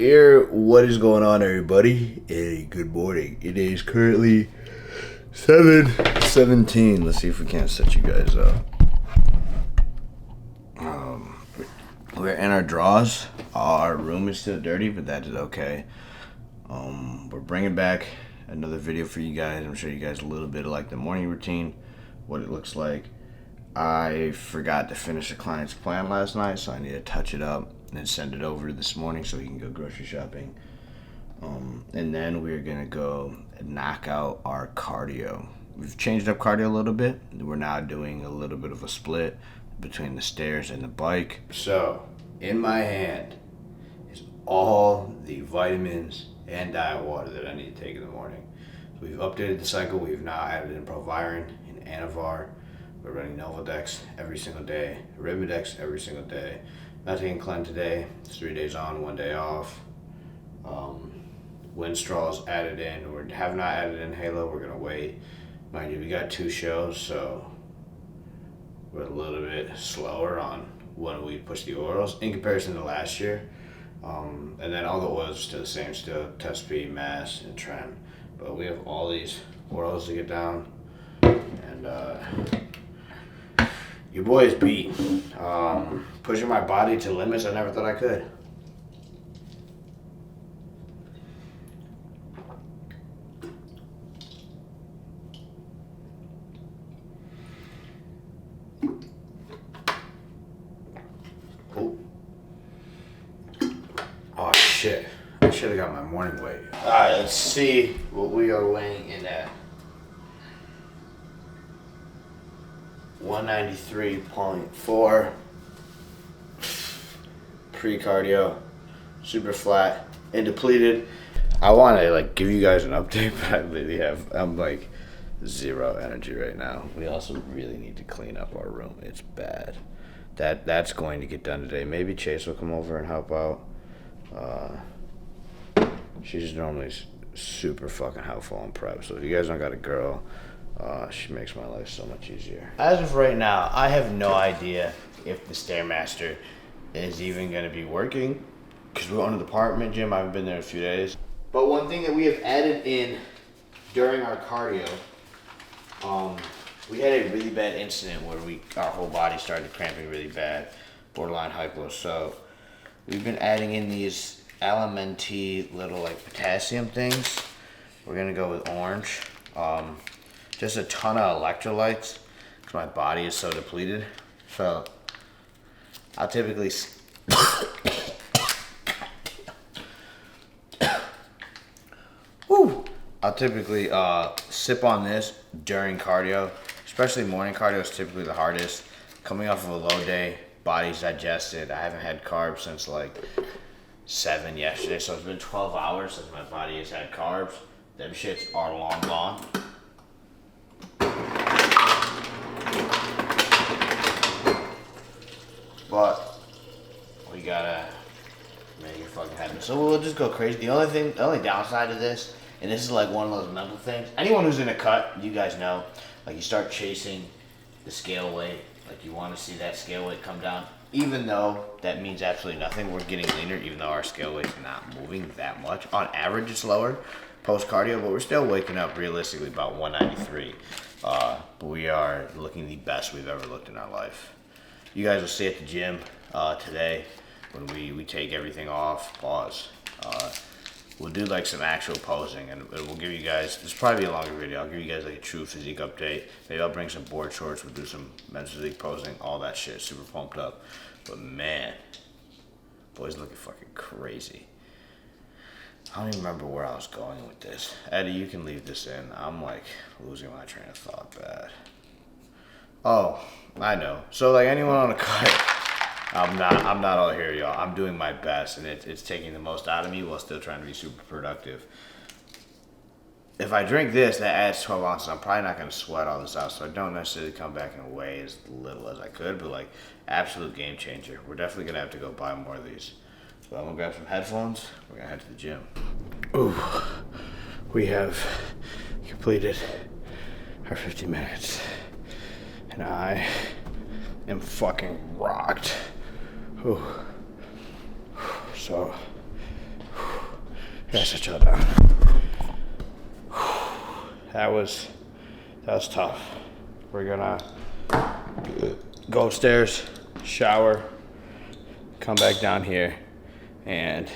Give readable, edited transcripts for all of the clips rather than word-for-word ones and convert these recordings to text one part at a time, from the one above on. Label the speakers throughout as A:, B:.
A: Here, what is going on, everybody? Hey, good morning. It is currently 7:17. Let's see if we can't set you guys up. We're in our drawers. Our room is still dirty, but that is okay. We're bringing back another video for you guys. I'm gonna show you guys a little bit of like the morning routine, what it looks like. I forgot to finish a client's plan last night, so I need to touch it up and send it over this morning so he can go grocery shopping. And then we're gonna go knock out our cardio. We've changed up cardio a little bit. We're now doing a little bit of a split between the stairs and the bike. So in my hand is all the vitamins and diet water that I need to take in the morning. So we've updated the cycle. We've now added in Proviron and Anavar. We're running Novodex every single day, Arimidex every single day. Not taking Clen today. It's 3 days on, 1 day off. Winstrol's added in. We have not added in Halo. We're gonna wait. Mind you, we got 2 shows, so we're a little bit slower on when we push the orals in comparison to last year. And then all the oils are still the same, still Tespe, Mass, and Trend. But we have all these orals to get down, and your boy is beat. Pushing my body to limits I never thought I could. Oh shit, I should have got my morning weight. Alright, let's see what we are weighing in at. 193.4 pre-cardio, super flat and depleted. I want to like give you guys an update, but I'm like zero energy right now. We also really need to clean up our room. It's bad. That's going to get done today. Maybe Chase will come over and help out. She's normally super fucking helpful on prep, so if you guys don't got a girl, she makes my life so much easier. As of right now, I have no idea if the Stairmaster is even going to be working because we're on the apartment gym. I haven't been there in a few days. But one thing that we have added in during our cardio, we had a really bad incident where our whole body started cramping really bad, borderline hypo. So we've been adding in these LMNT little like potassium things. We're going to go with orange. Just a ton of electrolytes because my body is so depleted. So I'll typically sip on this during cardio, especially morning cardio is typically the hardest. Coming off of a low day, body's digested. I haven't had carbs since like 7 yesterday, so it's been 12 hours since my body has had carbs. Them shits are long gone. But we gotta make it fucking happen. So we'll just go crazy. The only downside of this, and this is like one of those mental things. Anyone who's in a cut, you guys know, like you start chasing the scale weight. Like you want to see that scale weight come down. Even though that means absolutely nothing, we're getting leaner. Even though our scale weight's not moving that much. On average, it's lower post cardio, but we're still waking up realistically about 193. But we are looking the best we've ever looked in our life. You guys will see at the gym today when we take everything off, pause. We'll do like some actual posing, and we'll give you guys, this will probably be a longer video, I'll give you guys like a true physique update. Maybe I'll bring some board shorts, we'll do some men's physique posing, all that shit, super pumped up. But man, boys looking fucking crazy. I don't even remember where I was going with this. Eddie, you can leave this in. I'm like losing my train of thought bad. Oh, I know. So like anyone on a cut, I'm not all here, y'all. I'm doing my best, and it's taking the most out of me while still trying to be super productive. If I drink this, that adds 12 ounces. I'm probably not going to sweat all this out, so I don't necessarily come back and weigh as little as I could, but like absolute game changer. We're definitely going to have to go buy more of these. So I'm going to grab some headphones. We're going to head to the gym. Ooh, we have completed our 50 minutes. And I am fucking rocked. Whew. So Gotta chill down. That was tough. We're gonna go upstairs, shower, come back down here, and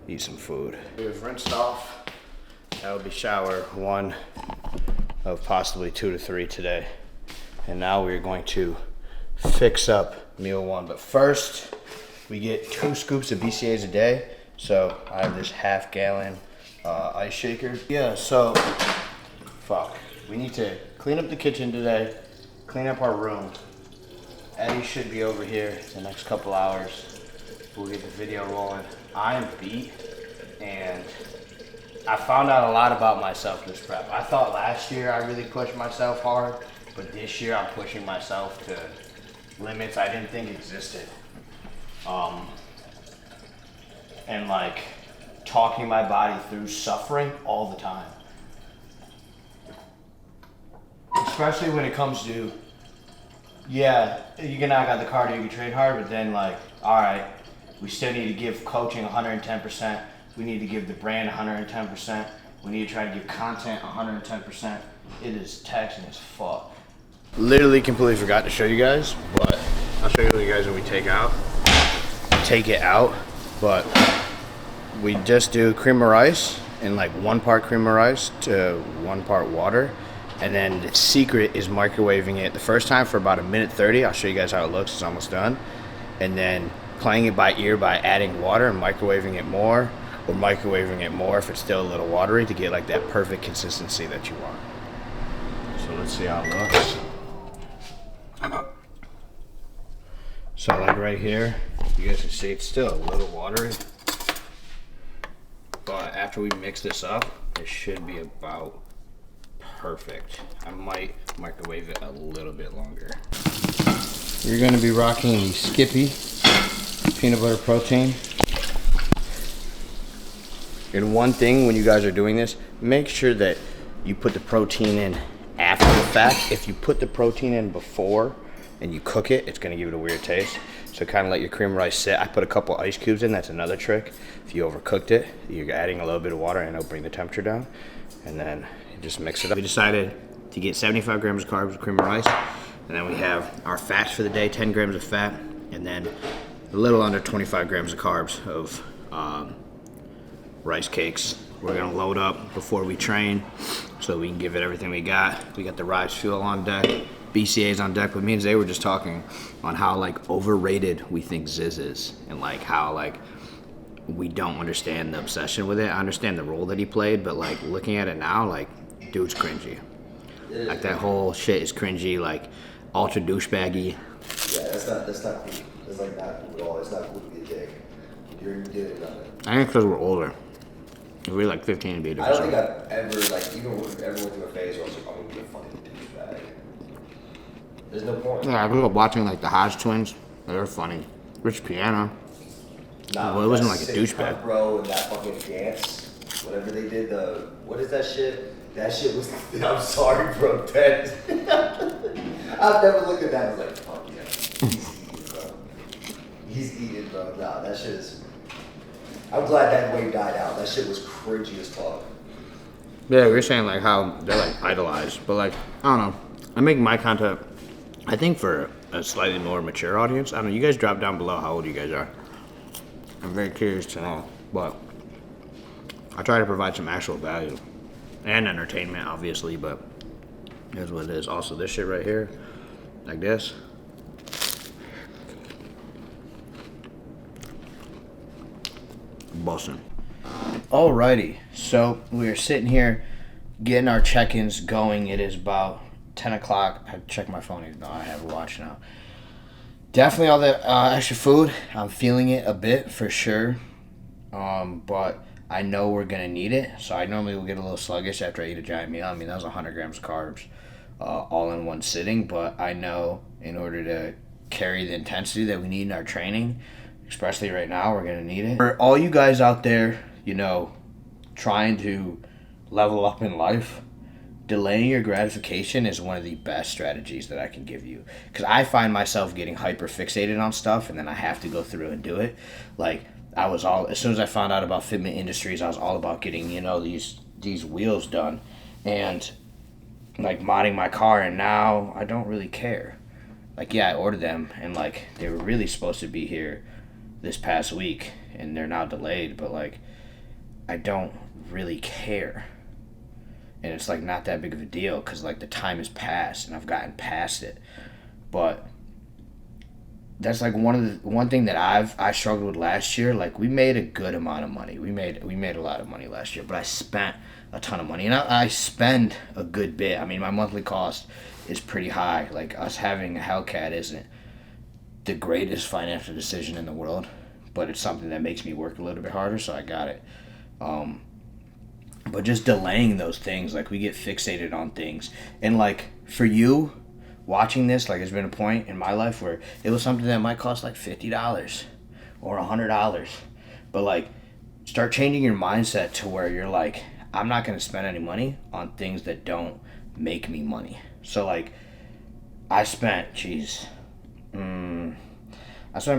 A: eat some food. We've rinsed off. That would be shower 1 of possibly 2 to 3 today. And now we're going to fix up meal 1. But first, we get 2 scoops of BCAAs a day. So I have this half-gallon ice shaker. Yeah, so, fuck. We need to clean up the kitchen today, clean up our room. Eddie should be over here the next couple hours. We'll get the video rolling. I am beat, and I found out a lot about myself this prep. I thought last year I really pushed myself hard, but this year I'm pushing myself to limits I didn't think existed. And like talking my body through suffering all the time. Especially when it comes to, yeah, you can knock out the cardio, you can train hard, but then like, all right, we still need to give coaching 110%. We need to give the brand 110%. We need to try to give content 110%. It is taxing as fuck. Literally completely forgot to show you guys, but I'll show you guys when we take it out. But we just do cream of rice and like 1 part cream of rice to 1 part water. And then the secret is microwaving it the first time for about 1:30. I'll show you guys how it looks. It's almost done. And then playing it by ear by adding water and microwaving it more, or microwaving it more if it's still a little watery to get like that perfect consistency that you want. So let's see how it looks. So like right here, you guys can see it's still a little watery. But after we mix this up, it should be about perfect. I might microwave it a little bit longer. You're gonna be rocking the Skippy peanut butter protein. And one thing when you guys are doing this, make sure that you put the protein in after the fact. If you put the protein in before and you cook it, it's gonna give it a weird taste. So kind of let your cream of rice sit. I put a couple ice cubes in, that's another trick. If you overcooked it, you're adding a little bit of water and it'll bring the temperature down. And then you just mix it up. We decided to get 75 grams of carbs with cream of rice. And then we have our fats for the day, 10 grams of fat. And then a little under 25 grams of carbs of rice cakes. We're gonna load up before we train so we can give it everything we got. We got the Rise Fuel on deck, BCAAs on deck, but me and Zay were just talking on how like overrated we think Ziz is and like how like we don't understand the obsession with it. I understand the role that he played, but like looking at it now, like dude's cringy. Like that whole shit is cringy, like ultra douchebaggy.
B: Yeah, that's not cool. It's like not cool at all. It's not cool to be a dick. You're doing nothing.
A: I think because we're older. If we're like 15 to be a different.
B: I don't think I've ever, like, even when I ever went through a phase where I was like, I'm gonna be a fucking douchebag. There's no point.
A: Yeah, I grew up watching like the Hodge twins. They're funny. Rich Piano.
B: Nah,
A: well, it wasn't like a douchebag.
B: Bro, and that fucking dance, whatever they did, what is that shit? That shit was, I'm sorry, bro, that. I've never looked at that and was like, fuck yeah. He's eating, bro. He's eating, bro. Nah, that shit is. I'm glad that wave died out. That shit was cringy as fuck.
A: Yeah, we were saying like how they're like idolized, but like I don't know. I make my content, I think for a slightly more mature audience. I don't know. You guys drop down below how old you guys are. I'm very curious to know, but I try to provide some actual value and entertainment, obviously. But here's what it is. Also, this shit right here, like this. Bussin'. Alrighty, so we're sitting here getting our check-ins going. It is about 10 o'clock. I checked my phone even though I have a watch now. Definitely all the extra food. I'm feeling it a bit for sure, but I know we're gonna need it. So I normally will get a little sluggish after I eat a giant meal. I mean, that was 100 grams of carbs all in one sitting, but I know in order to carry the intensity that we need in our training, especially right now, we're gonna need it. For all you guys out there, you know, trying to level up in life, delaying your gratification is one of the best strategies that I can give you. Because I find myself getting hyper fixated on stuff and then I have to go through and do it. Like, I was all, as soon as I found out about Fitment Industries, I was all about getting, these wheels done and like modding my car, and now I don't really care. Like, yeah, I ordered them and like they were really supposed to be here this past week and they're now delayed, but like I don't really care. And it's like not that big of a deal because like the time has passed and I've gotten past it. But that's like one thing that I struggled with last year. Like we made a good amount of money. We made a lot of money last year, but I spent a ton of money, and I spend a good bit. I mean, my monthly cost is pretty high. Like us having a Hellcat isn't the greatest financial decision in the world, but it's something that makes me work a little bit harder, so I got it. But just delaying those things, like we get fixated on things, and like for you watching this, like there's been a point in my life where it was something that might cost like $50 or $100, but like start changing your mindset to where you're like, I'm not going to spend any money on things that don't make me money. So like I spent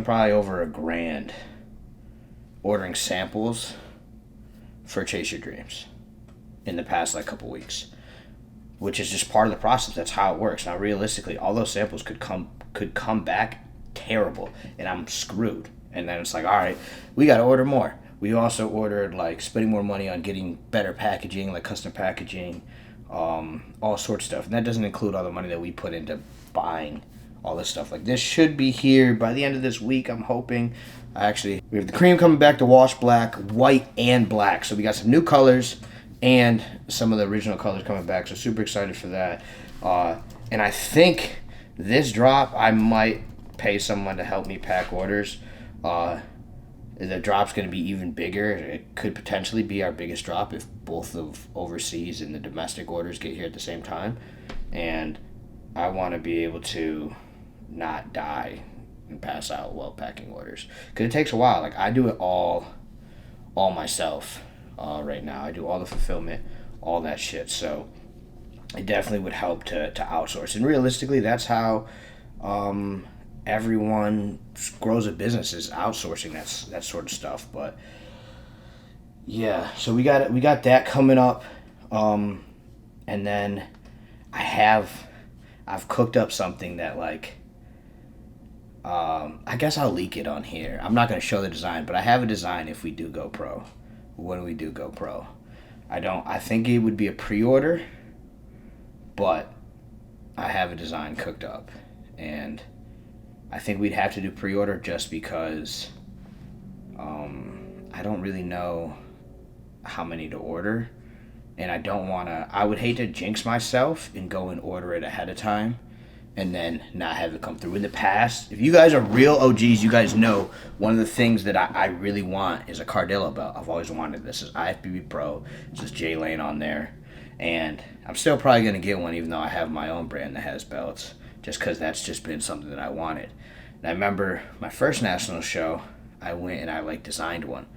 A: probably over $1,000 ordering samples for Chase Your Dreams in the past like couple weeks, which is just part of the process. That's how it works. Now, realistically, all those samples could come back terrible, and I'm screwed. And then it's like, all right, we got to order more. We also ordered like spending more money on getting better packaging, like custom packaging, all sorts of stuff. And that doesn't include all the money that we put into buying all this stuff. Like this should be here by the end of this week, I'm hoping. We have the cream coming back to wash black, white, and black. So we got some new colors and some of the original colors coming back. So super excited for that. And I think this drop, I might pay someone to help me pack orders. The drop's going to be even bigger. It could potentially be our biggest drop if both of overseas and the domestic orders get here at the same time. And I want to be able to not die and pass out while packing orders, because it takes a while. Like I do it all myself right now. I do all the fulfillment, all that shit. So it definitely would help to outsource. And realistically, that's how everyone grows a business, is outsourcing that sort of stuff. But yeah, so we got that coming up, and then I've cooked up something that like I guess I'll leak it on here. I'm not going to show the design, but I have a design if we do go pro. When we do go pro, I think it would be a pre-order, but I have a design cooked up, and I think we'd have to do pre-order just because I don't really know how many to order, and I would hate to jinx myself and go and order it ahead of time and then not have it come through. In the past, if you guys are real OGs, you guys know one of the things that I really want is a Cardillo belt. I've always wanted this. Is IFBB Pro. It's just J Lane on there. And I'm still probably going to get one, even though I have my own brand that has belts, just because that's just been something that I wanted. And I remember my first national show, I went and I like designed one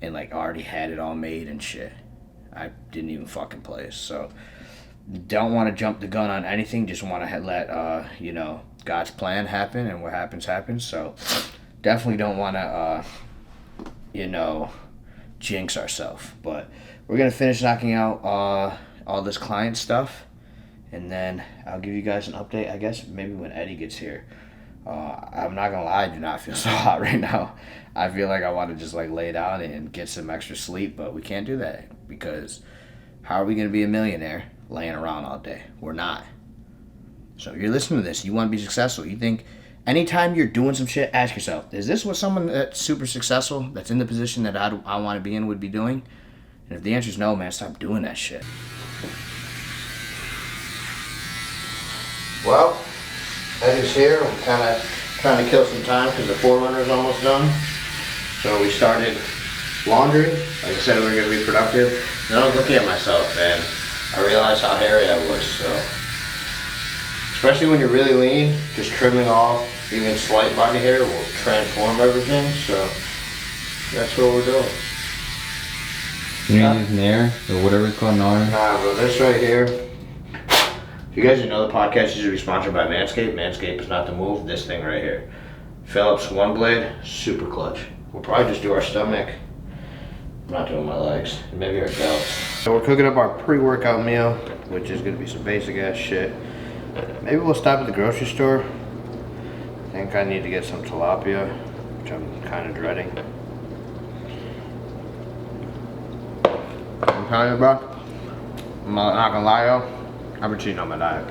A: and like already had it all made and shit. I didn't even fucking place. So don't want to jump the gun on anything. Just want to let God's plan happen, and what happens. So definitely don't want to jinx ourselves. But we're gonna finish knocking out all this client stuff, and then I'll give you guys an update, I guess maybe when Eddie gets here. I'm not gonna lie, I do not feel so hot right now. I feel like I want to just like lay down and get some extra sleep, but we can't do that, because how are we gonna be a millionaire laying around all day? We're not. So you're listening to this, you want to be successful. You think anytime you're doing some shit, ask yourself, is this what someone that's super successful, that's in the position that I want to be in, would be doing? And if the answer is no, man, stop doing that shit. Well, Eddie's here. I'm kind of trying to kill some time because the Forerunner's almost done. So we started laundry. Like I said, we were going to be productive. And I was looking at myself and I realized how hairy I was. So, especially when you're really lean, just trimming off even slight body hair will transform everything. So that's what we're doing.
C: You mean use Nair or whatever it's called, Nair?
A: Nah, bro, this right here. If you guys didn't know, the podcast is usually sponsored by Manscaped. Manscaped is not the move. This thing right here, Phillips One Blade, super clutch. We'll probably just do our stomach. I'm not doing my legs. Maybe our delts. So we're cooking up our pre-workout meal, which is gonna be some basic ass shit. Maybe we'll stop at the grocery store. I think I need to get some tilapia, which I'm kind of dreading. I'm telling you, bro. I'm not gonna lie, yo. I've been cheating on my diet.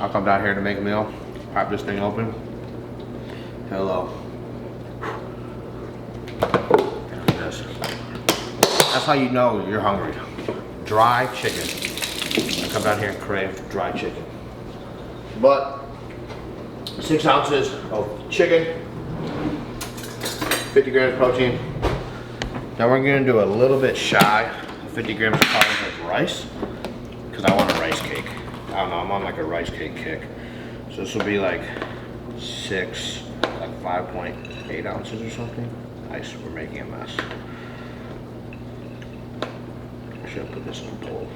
A: I'll come down here to make a meal, pop this thing open. Hello. Yes. That's how you know you're hungry. Dry chicken. I come down here and crave dry chicken. But 6 ounces of chicken, 50 grams of protein. Now we're gonna do a little bit shy of 50 grams of carbs with rice, because I want a rice cake. I don't know, I'm on like a rice cake kick. So this will be like 5.8 ounces or something. Nice, we're making a mess. I should have put this in a bowl.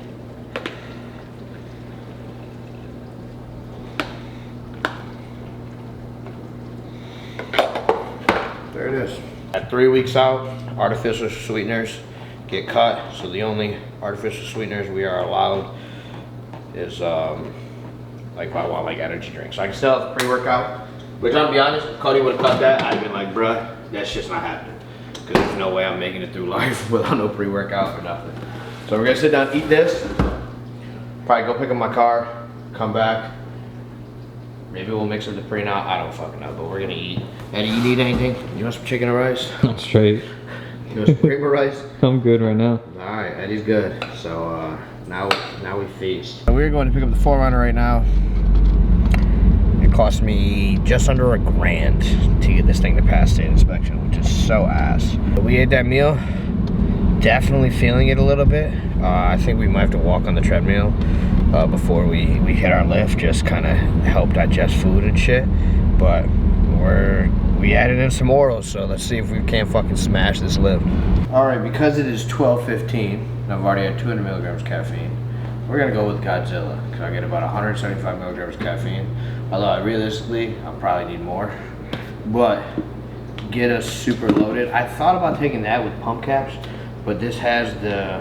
A: There it is. At 3 weeks out, artificial sweeteners get cut. So the only artificial sweeteners we are allowed is like if I want like energy drinks. So I can still have pre-workout, which I'll be honest, if Cody would have cut that, I'd been like, bruh, that shit's not happening. Because there's no way I'm making it through life without no pre-workout or nothing. So we're gonna sit down, eat this, probably go pick up my car, come back. Maybe we'll mix up the pre now. I don't fucking know, but we're gonna eat. Eddie, you need anything? You want some chicken or rice?
C: I'm straight.
A: You want some cream or rice?
C: I'm good right now.
A: All right, Eddie's good. So now we feast. We're going to pick up the 4Runner right now. It cost me just under $1,000 to get this thing to pass state inspection, which is so ass. We ate that meal. Definitely feeling it a little bit. I think we might have to walk on the treadmill before we hit our lift, just kind of help digest food and shit. But we added in some orals, so let's see if we can't fucking smash this lift. All right, because it is 12:15, and I've already had 200 milligrams caffeine, we're gonna go with Godzilla, because I get about 175 milligrams caffeine. Although realistically, I'll probably need more. But get us super loaded. I thought about taking that with pump caps, but this has the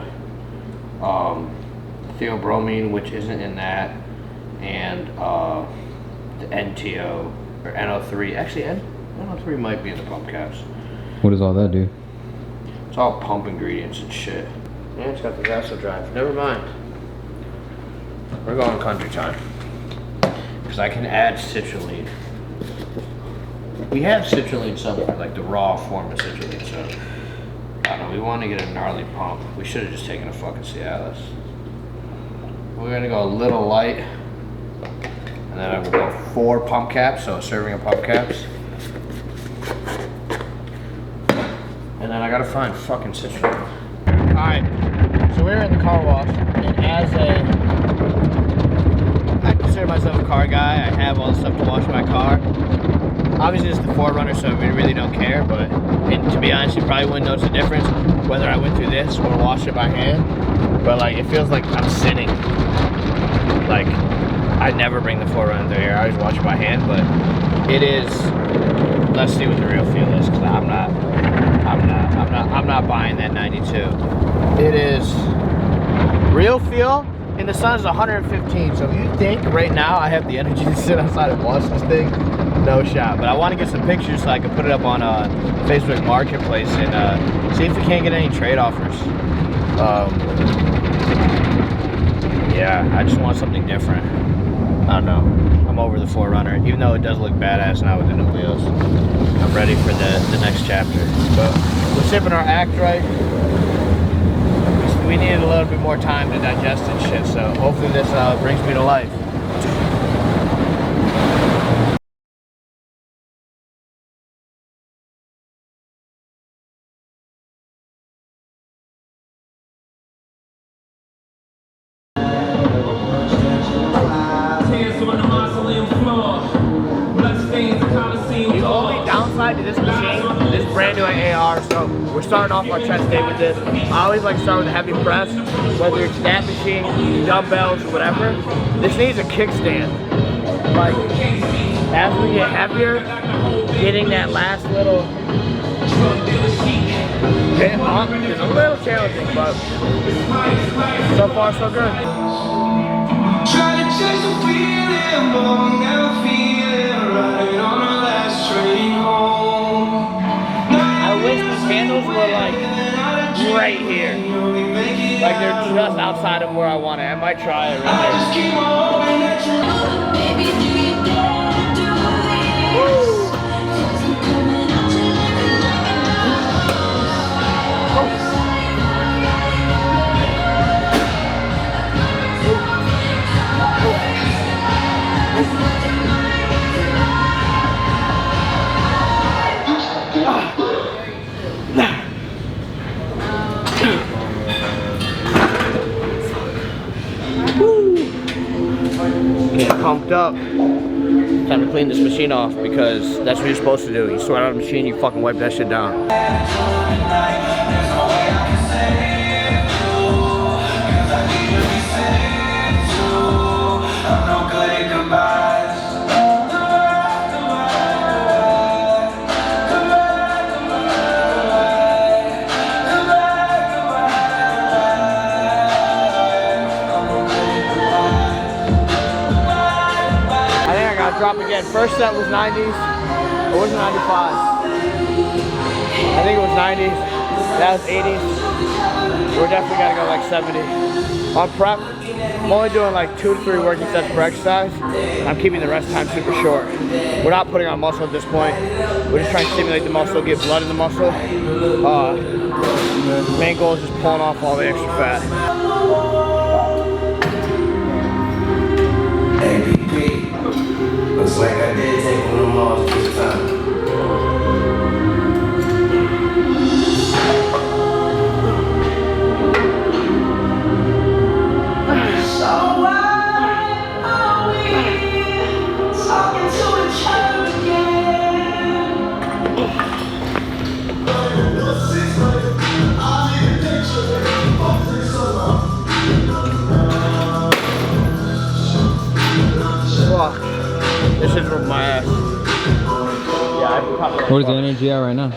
A: theobromine, which isn't in that, and the NTO or NO3. Actually, NO3 might be in the pump caps.
C: What does all that do?
A: It's all pump ingredients and shit. Yeah, it's got the vasodrive. Never mind. We're going country time. Because I can add citrulline. We have citrulline somewhere, like the raw form of citrulline, so I don't know, we want to get a gnarly pump. We should have just taken a fucking Cialis. We're gonna go a little light, and then I will go 4 pump caps, so a serving of pump caps. And then I gotta find fucking citrulline. Alright, so we're in the car wash, and I consider myself a car guy. I have all the stuff to wash my car. Obviously it's the 4Runner, so we really don't care, but to be honest, you probably wouldn't notice the difference whether I went through this or washed it by hand. But like, it feels like I'm sinning. Like, I never bring the 4Runner through here. I always wash it by hand, but it is, let's see what the real feel is, because I'm not buying that 92. It is real feel. And the sun is 115, so if you think right now I have the energy to sit outside and wash this thing, no shot. But I want to get some pictures so I can put it up on Facebook Marketplace and see if we can't get any trade offers. Yeah, I just want something different. I don't know. I'm over the 4Runner, even though it does look badass now with the new wheels. I'm ready for the next chapter. But we're sipping our Act Right. We needed a little bit more time to digest and shit, so hopefully this brings me to life. The only downside to this machine, this brand new AR, so we're starting off our chest day with this. I always like to start with a heavy press, whether it's that machine, dumbbells, whatever. This needs a kickstand. Like, as we get heavier, getting that last little It's a little challenging, but so far so good.
D: Trying to chase the feeling, but I'm never feeling right on the last train home.
A: I wish these handles were like right here. Like they're just outside of where I want it. I might try it right there.
D: Just keep on hoping that you
E: Baby, do you dare to do this? 'Cause I'm coming at you like a
A: Get pumped up. Time to clean this machine off because that's what you're supposed to do. You sweat out a machine, you fucking wipe that shit down. Drop again. First set was 90s. It wasn't 95. I think it was 90s. That was 80s. We're definitely gotta go like 70. On prep, I'm only doing like 2 to 3 working sets per exercise. I'm keeping the rest time super short. We're not putting on muscle at this point. We're just trying to stimulate the muscle, get blood in the muscle. Main goal is just pulling off all the extra fat.
D: looks like I did take one of them off this time. So why are we talking to each other again?
A: Fuck. This shit's from my ass. Yeah, I can probably.
C: Where's the energy at right now?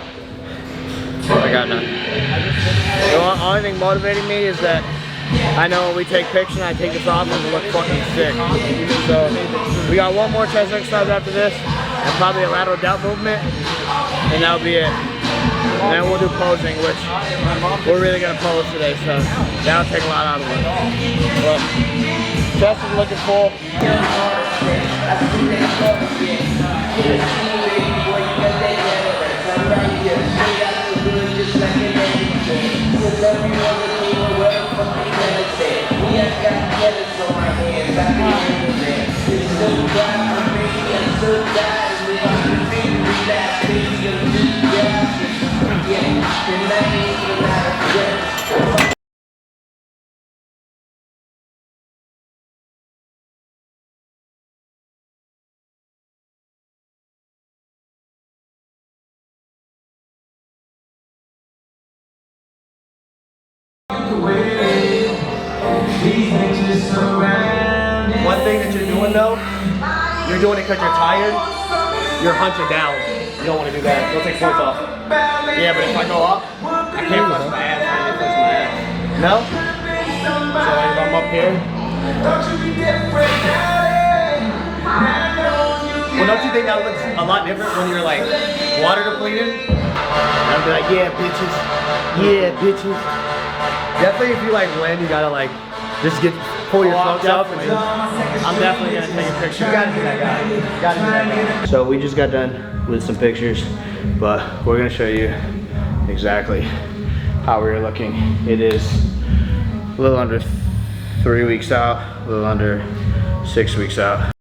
A: I got none. The only thing motivating me is that I know when we take pictures and I take this off, it'll look fucking sick. So we got one more chest exercise after this, and probably a lateral delt movement, and that'll be it. And then we'll do posing, which we're really gonna pose today, so that'll take a lot out of us. But chest is looking full.
F: One thing that you're doing though, you're doing it because you're tired, you're hunching down. You don't want to do that. You'll take points off.
A: Yeah, but if I go up,
F: I can't flex my ass. I can't flex my ass. No?
A: so if I'm up here,
F: Well, don't you think that looks a lot different when you're like water depleted?
A: I'll be like, yeah, bitches. Yeah, bitches.
F: Definitely if you like win, you gotta like just pull your
A: I'm
F: throats up.
A: definitely gonna take a picture.
F: You gotta be that guy. You gotta be that guy.
A: So we just got done with some pictures, but we're gonna show you exactly how we were looking. It is a little under 3 weeks out, a little under 6 weeks out.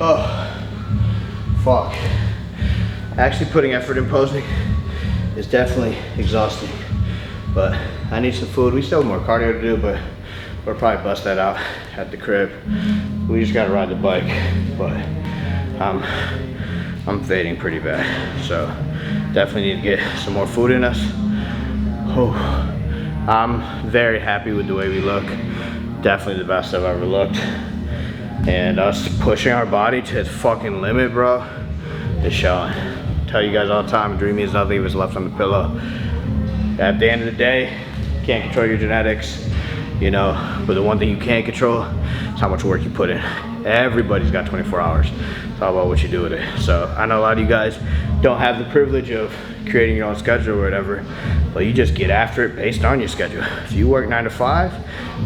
A: Oh, fuck. Actually putting effort in posing is definitely exhausting. But I need some food. We still have more cardio to do, but we'll probably bust that out at the crib. We just gotta ride the bike, but I'm fading pretty bad. So definitely need to get some more food in us. Oh, I'm very happy with the way we look. Definitely the best I've ever looked. And us pushing our body to its fucking limit, bro, is showing. Tell you guys all the time, a dream means nothing if it's left on the pillow. At the end of the day, you can't control your genetics, you know, but the one thing you can control is how much work you put in. Everybody's got 24 hours. It's all about what you do with it. So I know a lot of you guys don't have the privilege of creating your own schedule or whatever, but you just get after it based on your schedule. If you work 9 to 5,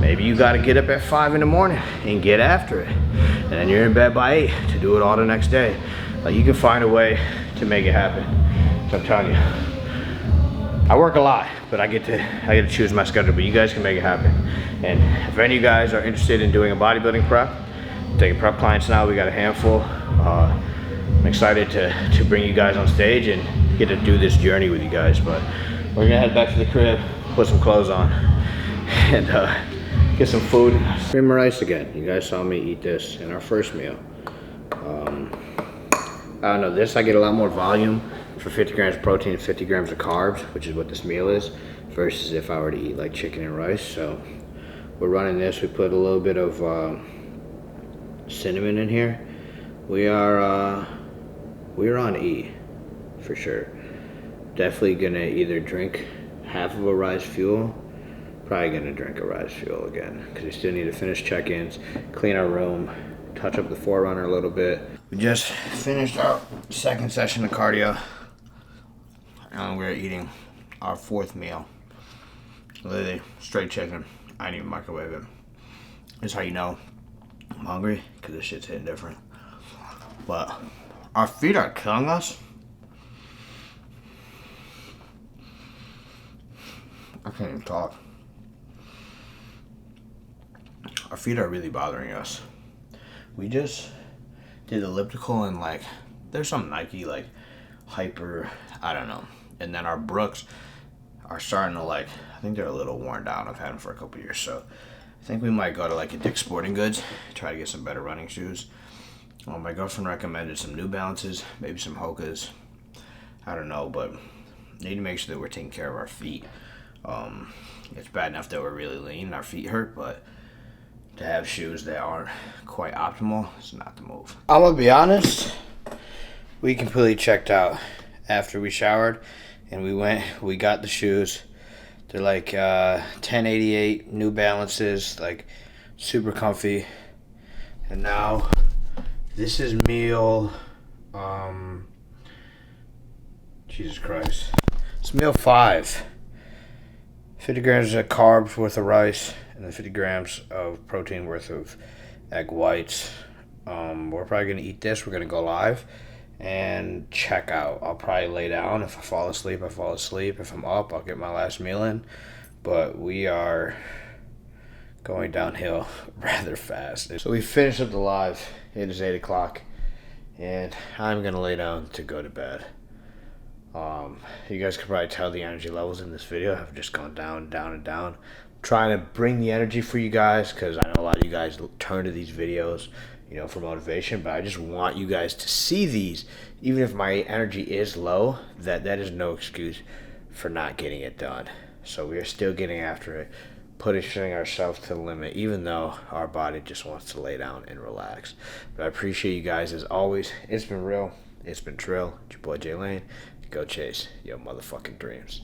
A: maybe you gotta get up at 5 in the morning and get after it. And then you're in bed by 8 to do it all the next day. Like, you can find a way to make it happen. So I'm telling you, I work a lot, but I get to choose my schedule, but you guys can make it happen. And if any of you guys are interested in doing a bodybuilding prep, taking prep clients now, we got a handful. I'm excited to bring you guys on stage and get to do this journey with you guys. But we're gonna head back to the crib, put some clothes on, and get some food. Cream of rice again. You guys saw me eat this in our first meal. I don't know, this I get a lot more volume for 50 grams of protein and 50 grams of carbs, which is what this meal is, versus if I were to eat like chicken and rice. So we're running this. We put a little bit of cinnamon in here. We're on E for sure. Definitely gonna either drink half of a Rise Fuel, probably gonna drink a Rise Fuel again, because we still need to finish check-ins, clean our room, touch up the Forerunner a little bit. We just finished our second session of cardio, and we're eating our fourth meal. Literally straight chicken. I didn't even microwave it. That's how you know I'm hungry, because this shit's hitting different. But our feet are killing us. I can't even talk. Our feet are really bothering us. We just did elliptical and like, there's some Nike like Hyper, I don't know. And then our Brooks are starting to like, I think they're a little worn down. I've had them for a couple years, so I think we might go to like a Dick's Sporting Goods, try to get some better running shoes. My girlfriend recommended some New Balances, maybe some Hokas. I don't know, but need to make sure that we're taking care of our feet. It's bad enough that we're really lean and our feet hurt, but to have shoes that aren't quite optimal is not the move. I'm gonna be honest, we completely checked out after we showered and we got the shoes. They're like 1088 New Balances, like super comfy. And now this is meal, Jesus Christ. It's meal 5. 50 grams of carbs worth of rice, and then 50 grams of protein worth of egg whites. We're probably gonna eat this. We're gonna go live and check out. I'll probably lay down. If I fall asleep, I fall asleep. If I'm up, I'll get my last meal in. But we are going downhill rather fast. So we finished up the live. It is 8 o'clock, and I'm gonna lay down to go to bed. You guys can probably tell the energy levels in this video have just gone down, down, and down. I'm trying to bring the energy for you guys, because I know a lot of you guys turn to these videos, you know, for motivation, but I just want you guys to see these, even if my energy is low, that is no excuse for not getting it done. So we are still getting after it, pushing ourselves to the limit, even though our body just wants to lay down and relax. But I appreciate you guys as always. It's been real. It's been trill. It's your boy Jay Lane. Go chase your motherfucking dreams.